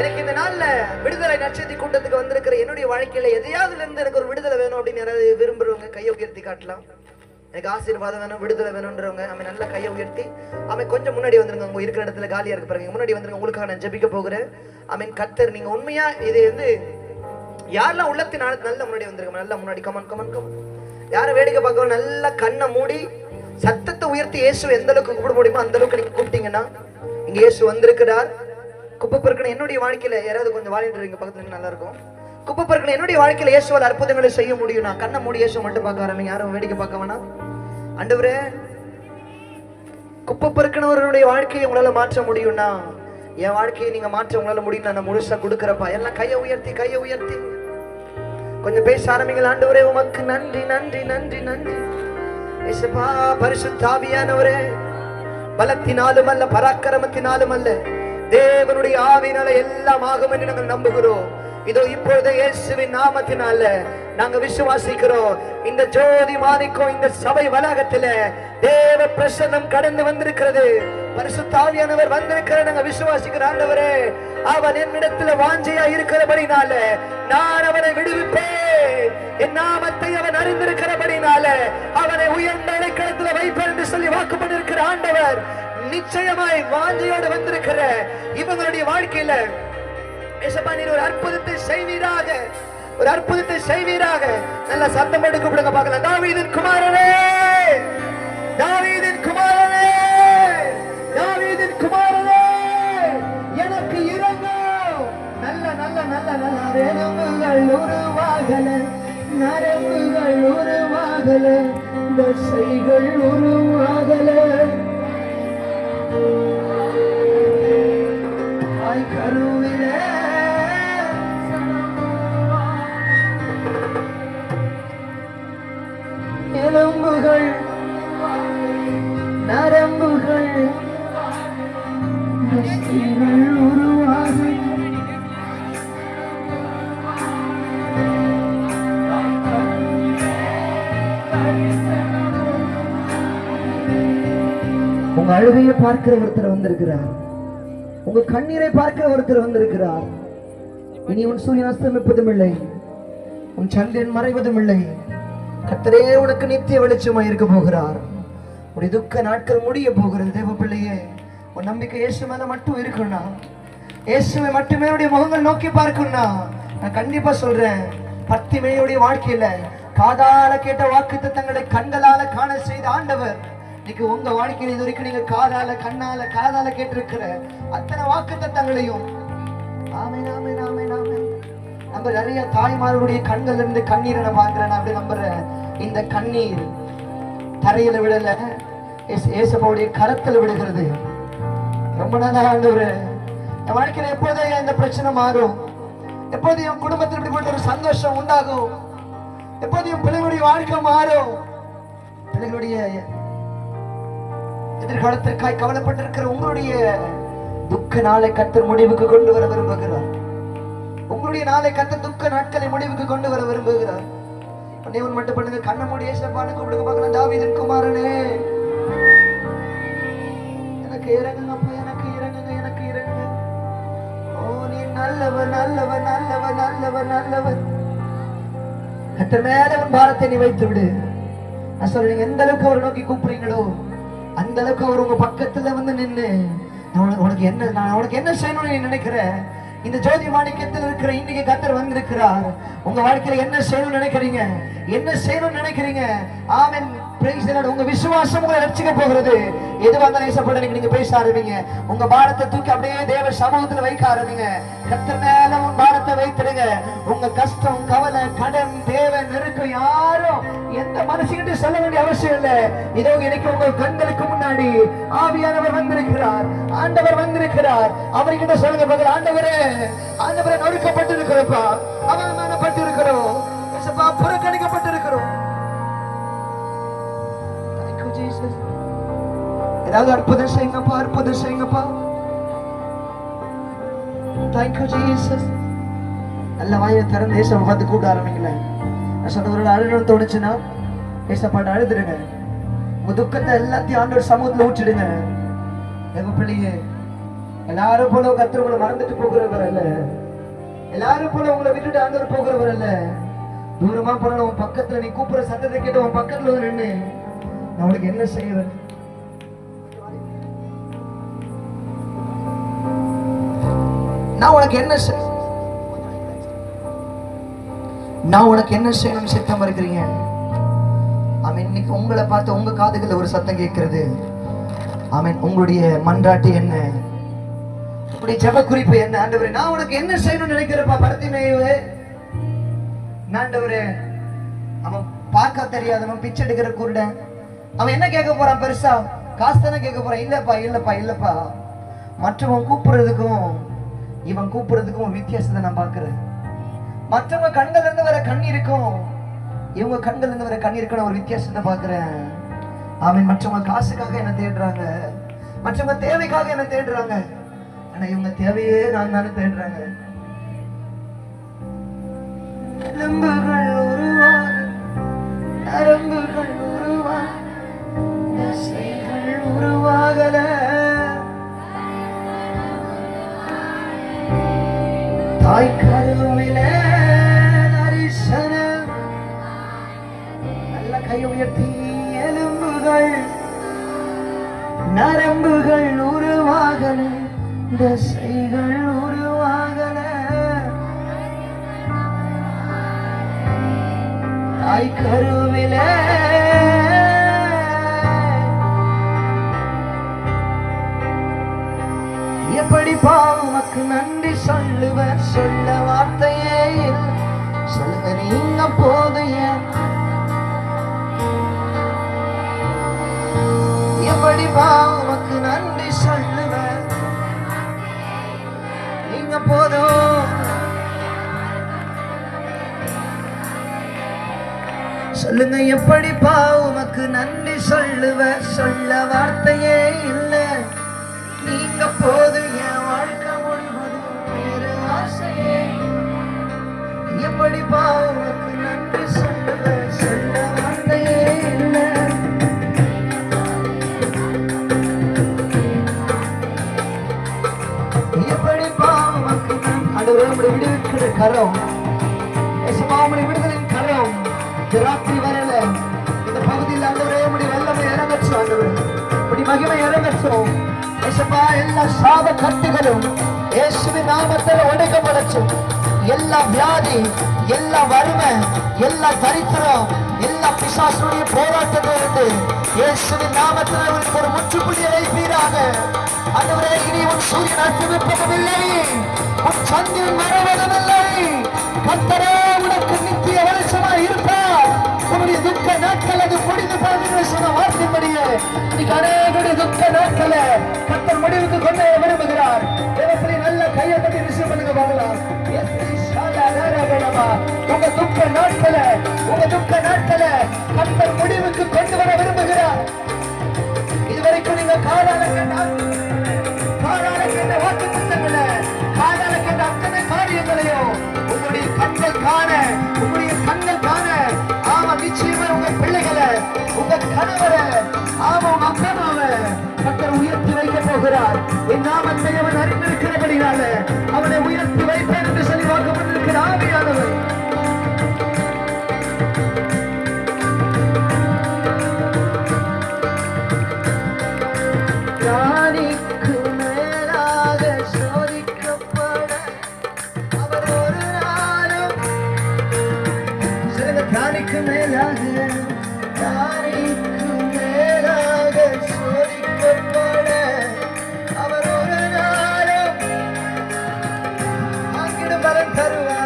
எனக்கு இந்த நாள்ல விடுதலை நட்சத்திர கூட்டத்துக்கு வந்திருக்கிற என்னுடைய வாழ்க்கையில எதையாவதுல இருந்து எனக்கு ஒரு விடுதலை வேணும் அப்படின்னு யாராவது விரும்புறவங்க கையை உயர்த்தி காட்டலாம். எனக்கு ஆசீர்வாதம் வேணும், விடுதலை வேணும்ன்றவங்க அவன் நல்ல கையை உயர்த்தி அவன் கொஞ்சம் முன்னாடி வந்துருங்க. உங்க இருக்கிற இடத்துல காலியா இருக்கு பாருங்க, முன்னாடி வந்துருங்க. உங்களுக்காக நான் ஜெபிக்க போகிறேன். அவன் கர்த்தர் நீங்க உண்மையா இது வந்து யாரெல்லாம் உள்ளத்தின் நல்ல முன்னாடி வந்துருங்க, நல்ல முன்னாடி. Come on come on come on. யாரை வேடிக்கை பார்க்க நல்லா கண்ணை மூடி சத்தத்தை உயர்த்தி இயேசு எந்த அளவுக்கு கூப்பிட முடியுமோ அந்த அளவுக்கு நீங்க கூப்பிட்டீங்கன்னா இங்க இயேசு வந்திருக்கிறார். குப்பை பொறுக்கணும் என்னுடைய வாழ்க்கையில யாராவது கொஞ்சம் வாலிட்டு பக்கத்துல நல்லா இருக்கும். குப்பை பொறுக்கணும் என்னுடைய வாழ்க்கையில இயேசுவால் அற்புதங்களை செய்ய முடியும். நான் கண்ணை மூடி இயேசு மட்டும் பார்க்க ஆரம்பிங்க, யாரும் வேடிக்கை பார்க்க வேணாம். ஆண்டவரே, குப்பை பொறுக்கணவருடைய வாழ்க்கையை உங்களால மாற்ற முடியும்னா என் வாழ்க்கையை நீங்க மாற்ற உங்களால முடியும். நான் முழுசா கொடுக்குறப்பா. எல்லாம் கையை உயர்த்தி கையை உயர்த்தி கொஞ்சம் பேச ஆரம்பிங்கள். ஆண்டவரே உமக்கு நன்றி நன்றி நன்றி நன்றி. இயேசுப்பா, பரிசுத்த ஆவியானவரே, பலத்தினாலும் அல்ல பராக்கிரமத்தினாலும் அல்ல தேவனுடைய ஆவியினால எல்லாம் ஆகும் என்று நாங்கள் நம்புகிறோம். இதோ இப்பொழுது இயேசுவின் நாமத்தினால நாங்க விசுவாசிக்கிறோம். இந்த ஜோதி மாணிக்கம் இந்த சபை வளாகத்துல தேவ பிரசன்னம் கடந்து வந்திருக்கிறது. பரிசுத்த ஆவியானவர் வந்திருக்கிறார். நாங்க விசுவாசிக்கிற ஆண்டவரே, அவன் என்னிடத்துல வாஞ்சையா இருக்கிறபடினால நான் அவனை விடுவிப்பேன். என் நாமத்தை அவன் அறிந்திருக்கிறபடினால அவனை உயர்ந்த இடைக்களத்துல வைப்பேன் என்று சொல்லி வாக்கு பண்ணிருக்கிற ஆண்டவர் நிச்சயமாய் வாஞ்சையோடு வந்திருக்கிற இவங்களுடைய வாழ்க்கையில ஒரு அற்புதத்தை செய்வீராக, ஒரு அற்புதத்தை செய்வீராக. நல்ல சத்தம் போட்டு கூப்பிடுங்க பார்க்கலாம். தாவீதின் குமாரனே, தாவீதின் குமாரனே, தாவீதின் குமாரனே, எனக்கு இரங்கும். நல்ல நல்ல நல்ல நல்ல நரம்புகள் உருவாகல, நரம்புகள் உருவாகல, தசைகள் உருவாகல. கருவிலே எலும்புகள் நரம்புகள் உருவாகும். உங்க அழுகையை பார்க்கிற ஒருத்தர் வந்திருக்கிறார். உங்க கண்ணீரை பார்க்கிற ஒருத்தர் வந்திருக்கிறார். இனி உன் சூரியன் அஸ்தமிப்பதும் இல்லை, உன் சந்திரன் மறைவதும் இல்லை. கர்த்தரே உனக்கு நித்திய வெளிச்சமாய் இருக்க போகிறார். உடைய துக்க நாட்கள் முடிய போகிறது. தேவ பிள்ளையே, உன் நம்பிக்கை இயேசு மேல மட்டும் இருக்கணும்னா, இயேசுவை மட்டுமே உடைய முகங்கள் நோக்கி பார்க்கணும்னா, நான் கண்டிப்பா சொல்றேன், பத்திமேயுடைய வாழ்க்கையில காதால கேட்ட வாக்குத்தத்தங்களை கண்களால காண செய்த ஆண்டவர் இன்னைக்கு உங்க வாழ்க்கையில் இது வரைக்கும் நீங்க காதால காதால கேட்டிருக்கிற அத்தனை வாக்குத்தத்தங்களையும் ஆமென் ஆமென் ஆமென் ஆமென். நம்ம நிறைய தாய்மார்களுடைய கண்கள் இருந்து கண்ணீரை நான் பாக்குறேன். அப்படி நம்புறேன். இந்த கண்ணீர் தரையில விடல, ஏசப்பாவுடைய கரத்துல விடுகிறது. ரொம்ப நல்லா ஆண்டவரே, என் வாழ்க்கையில எப்போதே இந்த பிரச்சனை மாறும், எப்போது என் குடும்பத்தில் இப்படிப்பட்ட ஒரு சந்தோஷம் உண்டாகும், எப்போது என் பிள்ளைகளுடைய வாழ்க்கை மாறும், பிள்ளைகளுடைய எதிர்காலத்திற்காய் கவலைப்பட்டிருக்கிற உங்களுடைய துக்க நாளை கர்த்தர் முடிவுக்கு கொண்டு வர விரும்புகிறார். உங்களுடைய நாளை கர்த்தர் துக்க நாட்களை முடிவுக்கு கொண்டு வர விரும்புகிறார். தேவன் மட்டும் பண்ணுங்க, கண்ண மூடி ஏசப்பான்னு கூப்பிடுங்க பார்க்கலாம். தாவீதின் குமாரனே, எனக்கு இறங்குங்கப்பா, எனக்கு இறங்குங்க, எனக்கு இறங்குங்க. ஓ நீ நல்லவர் நல்லவர் நல்லவர் நல்லவர் நல்லவர். கர்த்தர் மேல உன் பாரத்தை நீ வைத்து விடு. நான் சொல்றேன், எந்த அளவுக்கு அவரை நோக்கி கூப்பிடுறீங்களோ அந்த அளவுக்கு அவர் உங்க பக்கத்துல வந்து நின்று உனக்கு என்ன செய்யணும்னு நீ நினைக்கிற, இந்த ஜோதி மாணிக்கத்தில் இருக்கிற இன்னைக்கு கர்த்தர் வந்திருக்கிறார். உங்க வாழ்க்கையில என்ன செய்யணும்னு நினைக்கிறீங்க, என்ன செய்யணும்னு நினைக்கிறீங்க, ஆமென். Praise the Lord. உங்க விசுவாசம் உங்களை ரட்சிக்க போகிறது. எதுவா இருந்தாலும் ஏசப்பட நீங்க பேச ஆரம்பிங்க. உங்க பாரத்தை தூக்கி அப்படியே தேவ சமூகத்துல வைக்க ஆரம்பிங்க. கர்த்தர் மேல உங்க பாரத்தை வைத்திருங்க. உங்க கஷ்டம், கவலை, கடன், தேவை, நெருக்கம் யாரும் எந்த மனசுகிட்ட சொல்ல வேண்டிய அவசியம் இல்லை. இதோ எனக்கு உங்க கண்களுக்கு முன்னாடி ஆவியானவர் வந்திருக்கிறார், ஆண்டவர் வந்திருக்கிறார். அவர்கிட்ட சொல்லுங்க பகல், ஆண்டவரே ஆண்டவரே நொறுக்கப்பட்டு இருக்கிறப்பா, அவமானப்பட்டு இருக்கிறோம், புறக்கணிக்கப்பட்டு இருக்கிறோம். ஏதாவது அற்புதம் செய்யுங்கப்பா, அற்புதம் செய்யுங்கப்பா. Thank you Jesus. நல்ல வாயை திறந்து ஏசப்பா பார்த்து கூப்பிட ஆரம்பிங்களேன். நான் சொன்னவரோட அழுகணும்னு தோணுச்சுன்னா ஏசப்பாட்ட அழுதுடுங்க. உங்க துக்கத்தை எல்லாத்தையும் ஆண்டவர் சமூகத்துல ஊற்றிடுங்க. தேவ பிள்ளையே, எல்லாரும் போல கர்த்தர் உங்களை மறந்துட்டு போகிறவர் அல்ல. எல்லாரும் போல உங்களை விட்டுட்டு ஆண்டவர் போகிறவர் அல்ல. தூரமா போன உன் பக்கத்துல நீ கூப்பிடுற சத்தத்தை கேட்டு உன் பக்கத்துல நின்று நான் உனக்கு என்ன செய்வேன், நான் உனக்கு என்ன நான் உனக்கு என்ன செய்யணும் சித்தம் இருக்கிறீங்க. ஆமென். இன்னைக்கு உங்களை பார்த்து உங்க காதுகள்ல ஒரு சத்தம் கேட்கிறது. ஆமென். உங்களுடைய மன்றாட்டு என்ன, உங்களுடைய ஜெப குறிப்பு என்ன? ஆண்டவரே நான் உனக்கு என்ன செய்யணும்னு நினைக்கிறப்பா பரத்திமேயுவே. ஆண்டவரே அவன் பார்க்க தெரியாதவன், பிச்சை எடுக்கிற குருடன், அவன் என்ன கேட்க போறான்? பெருசா காசு தானே கேட்க போறான். இல்லப்பா இல்லப்பா இல்லப்பா. மற்றவன் கூப்பிடுறதுக்கும் இவன் கூப்பிடுறதுக்கும் ஒரு வித்தியாசத்தை நான் பார்க்கிறேன். மற்றவங்க கண்கள் இருந்து வர கண்ணீருக்கும் இவங்க கண்கள் இருந்து வர கண்ணீருக்கும் ஒரு வித்தியாசத்தை பார்க்கிறேன். ஆமென். மற்றவங்க காசுக்காக என்ன தேடுறாங்க, மற்றவங்க தேவைக்காக என்ன தேடுறாங்க. ஆனா இவங்க தேவையே நான் தானே தேடுறாங்க. எலும்புகள் உருவாக, நரம்புகள் உருவாக, தசைகள் உருவாகல, தாய் கருவிலே தரிசனம். நல்ல கை உயர்த்தி. எலும்புகள் நரம்புகள் உருவாகல, தசைகள் உருவாகல, தாய் கருவிலே. எப்படி பாவமக்கு நன்றி சொல்லுவர், சொல்ல வார்த்தையே சொல்லுங்க நீங்க போதைய. எப்படி பாவமக்கு நன்றி சொல்லுவர், நீங்க போதும். சொல்லுங்க எப்படி பாவமக்கு நன்றி சொல்லுவர், சொல்ல வார்த்தையே இல்லை, நீங்க போது. என் வாழ்க்கை முழுவதும் வேறு ஆசையே. எப்படி பாவமக்கு நன்றி சொல்லுவர், சொல்ல வார்த்தையே இல்லை. எப்படி பாவமக்கு ஆண்டவரே உம்முடைய விடுவிக்கிற கரம், உம்முடைய விடுதலின் கரம் ராத்திரி வரையில இந்த பகுதியில் ஆண்டவரே உம்முடைய வல்லமை இறங்கட்டும். ஆண்டவரே உம்முடைய மகிமை இறங்கட்டும். எல்லா சாப கட்டுகளும் இயேசுவின் நாமத்தில் உடைக்கப்படட்டும். எல்லா வியாதி, எல்லா வறுமை, எல்லா தரித்திரம், எல்லா பிசாசுடைய போராட்டத்திலிருந்து இயேசுவின் நாமத்தில் ஒரு முற்றுப்புள்ளி வைப்பீராக. ஆண்டவரே இனி உன் சூரியன் அஸ்தமிப்பதுமில்லை, உன் சந்திரன் மறைவதுமில்லை. கர்த்தரே உனக்கு நித்திய வெளிச்சமாய் இருப்பார். உன்னுடைய துக்க நாட்கள் அது முடிந்து போகிற சொன்ன வார்த்தைப்படியே இன்னைக்கு அநேகருடைய துக்க நாட்களை கர்த்தர் முடிவுக்கு கொண்டு விரும்புகிறார். எப்படி நல்ல கையை தட்டி ரிசீவ் பண்ணுங்க பார்க்கலாம். உங்க துக்க நாட்களை கர்த்தர் முடிவுக்கு கொண்டு வர விரும்புகிறார். இதுவரைக்கும் நீங்க காதால கேட்ட வாக்கு புத்தகங்களை, காதால கேட்ட அத்தனை காரியங்களையும் உங்களுடைய கண்கள் காண, உங்களுடைய கண்கள் காண. ஆமா நிச்சயமா உங்க பிள்ளைகளை, உங்க கணவரை, ஆமா உங்க அப்பா அம்மாவை கர்த்தர் உயர்த்தி வைக்க போகிறார். என் நாமத்தை அவன் அறிந்திருக்கிறபடினால அவனை உயர்த்தி வைப்பேன் என்று சொல்லி வாக்கப்பட்டிருக்கிற ஆவியானவர். ராணிக்கு மேலாக சோதிக்கப்பட அவர் ஒரு நாளும் சிறந்த ராணிக்கு மேலாக சோதிக்கப்பட அவர் ஒரு நாளும் அங்கிடும் வரம் தருவார்.